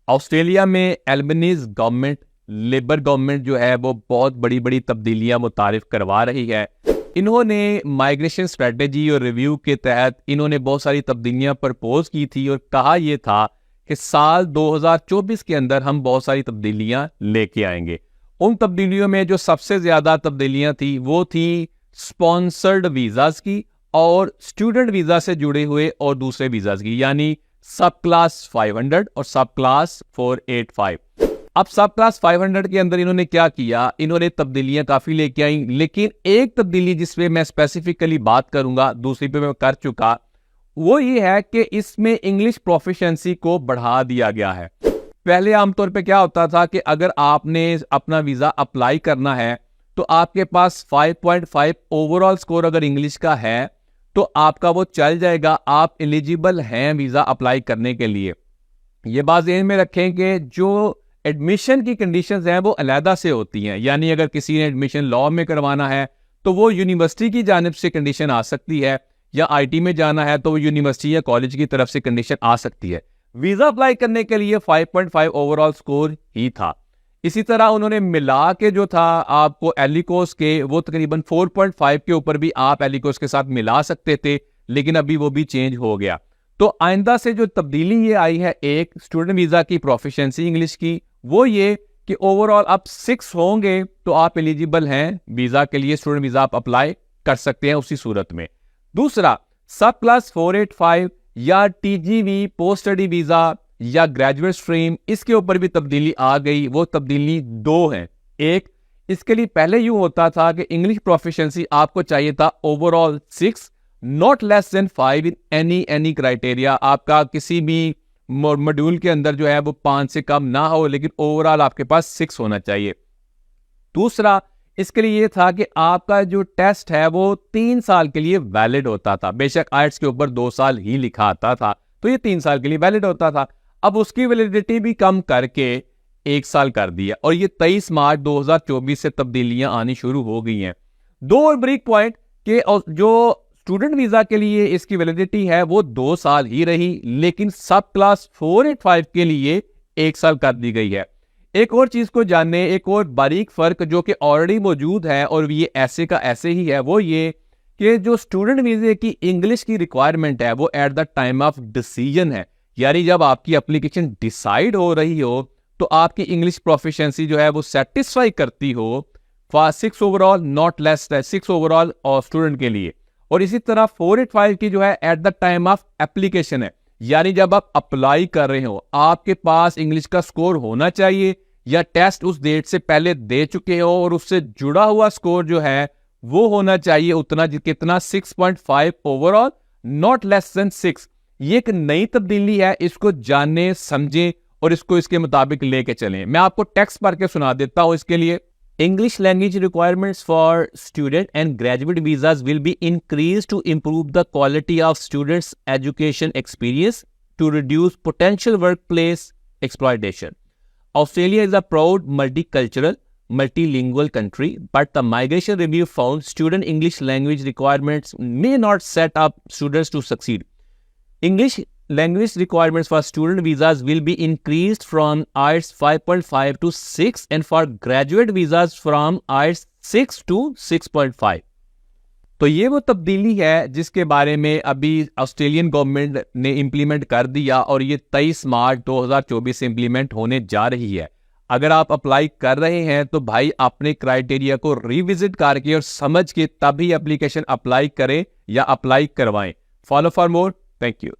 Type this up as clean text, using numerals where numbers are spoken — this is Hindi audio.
ऑस्ट्रेलिया में एल्बनीज गवर्नमेंट, लेबर गवर्नमेंट जो है वो बहुत बड़ी बड़ी तब्दीलियां मुतारिफ करवा रही है। इन्होंने माइग्रेशन स्ट्रेटजी और रिव्यू के तहत इन्होंने बहुत सारी तब्दीलियां प्रपोज की थी और कहा यह था कि साल 2024 के अंदर हम बहुत सारी तब्दीलियां लेके आएंगे। उन तब्दीलियों में जो सबसे ज्यादा तब्दीलियां थी वो थी स्पॉन्सर्ड वीजाज की और स्टूडेंट वीजा से जुड़े हुए और दूसरे वीजाज की, यानी सब क्लास 500 और सब क्लास 485। अब सब क्लास 500 के अंदर इन्होंने क्या किया, इन्होंने तब्दीलियां काफी लेके आई, लेकिन एक तब्दीली जिसपे मैं स्पेसिफिकली बात करूंगा, दूसरी पे मैं कर चुका, वो ये है कि इसमें इंग्लिश प्रोफिशिएंसी को बढ़ा दिया गया है। पहले आमतौर पे क्या होता था कि अगर आपने अपना वीजा अप्लाई करना है तो आपके पास 5.5 ओवरऑल स्कोर अगर इंग्लिश का है तो आपका वो चल जाएगा, आप एलिजिबल हैं वीजा अप्लाई करने के लिए। ये बात ध्यान में रखें कि जो एडमिशन की कंडीशंस हैं वो अलहदा से होती हैं, यानी अगर किसी ने एडमिशन लॉ में करवाना है तो वो यूनिवर्सिटी की जानिब से कंडीशन आ सकती है, या आईटी में जाना है तो वो यूनिवर्सिटी या कॉलेज की तरफ से कंडीशन आ सकती है। वीजा अप्लाई करने के लिए 5.5 ओवरऑल स्कोर ही था। इसी तरह उन्होंने मिला के जो था आपको एलिकोस के वो तकरीबन 4.5 के ऊपर भी आप एलिकोस के साथ मिला सकते थे, लेकिन अभी वो भी चेंज हो गया। तो आइंदा से जो तब्दीली ये आई है एक स्टूडेंट वीजा की प्रोफिशिएंसी इंग्लिश की, वो ये कि ओवरऑल आप 6 होंगे तो आप एलिजिबल हैं वीजा के लिए, स्टूडेंट वीजा आप अप्लाई कर सकते हैं उसी सूरत में। दूसरा, सब क्लास 485 या टीजीवी पोस्ट स्टडी वीजा या ग्रेजुएट स्ट्रीम, इसके ऊपर भी तब्दीली आ गई। वो तब्दीली 2 है। एक, इसके लिए पहले यूं होता था कि इंग्लिश प्रोफिशिएंसी आपको चाहिए था overall 6, not less than 5 in any criteria. आपका किसी भी मॉड्यूल के अंदर जो है वो 5 से कम ना हो, लेकिन ओवरऑल आपके पास 6 होना चाहिए। दूसरा, इसके लिए ये था कि आपका जो टेस्ट है वो 3 साल के लिए वैलिड होता था। बेशक आइट्स के ऊपर 2 साल ही लिखा आता था, तो ये 3 साल के लिए वैलिड होता था। अब उसकी वैलिडिटी भी कम करके 1 साल कर दिया, और ये 23 मार्च 2024 से तब्दीलियां आनी शुरू हो गई हैं। 2 और ब्रेक पॉइंट के जो स्टूडेंट वीजा के लिए इसकी वैलिडिटी है वो 2 साल ही रही, लेकिन सब क्लास 485 के लिए 1 साल कर दी गई है। एक और चीज को जानने, एक और बारीक फर्क जो कि ऑलरेडी मौजूद है और ये ऐसे का ऐसे ही है, वो ये कि जो स्टूडेंट वीजे की इंग्लिश की रिक्वायरमेंट है वो at the time of decision है, यानी जब आपकी एप्लीकेशन डिसाइड हो रही हो तो आपकी इंग्लिश प्रोफिशिएंसी जो है वो सेटिस्फाई करती हो 6 ओवरऑल, नॉट लेस 6 ओवरऑल और स्टूडेंट के लिए। और इसी तरह 485 की जो है at the time of application है, यानी जब आप अप्लाई कर रहे हो आपके पास इंग्लिश का स्कोर होना चाहिए या टेस्ट उस डेट से पहले दे चुके हो और उससे जुड़ा हुआ स्कोर जो है वो होना चाहिए उतना कितना 6.5 ओवरऑल, नॉट लेस देन 6। ये एक नई तब्दीली है, इसको जानने समझें और इसको इसके मुताबिक लेके चलें। मैं आपको टेक्स्ट पढ़ के सुना देता हूं इसके लिए। English language requirements for student and graduate visas will be increased to improve the quality of students' education experience to reduce potential workplace exploitation. Australia is a proud multicultural, multilingual country, but the migration review found student English language requirements may not set up students to succeed. English language requirements for student visas will be increased from IELTS 5.5 to 6 and for graduate visas from IELTS 6 to 6.5. तो ये वो तब्दीली है जिसके बारे में अभी ऑस्ट्रेलियन गवर्नमेंट ने इम्प्लीमेंट कर दिया और ये 23 मार्च 2024 से इम्प्लीमेंट होने जा रही है। अगर आप अप्लाई कर रहे हैं तो भाई अपने क्राइटेरिया को रिविजिट करके और समझ के तभी एप्लीकेशन अप्लाई करें या अप्लाई करवाएं। Follow for more. Thank you.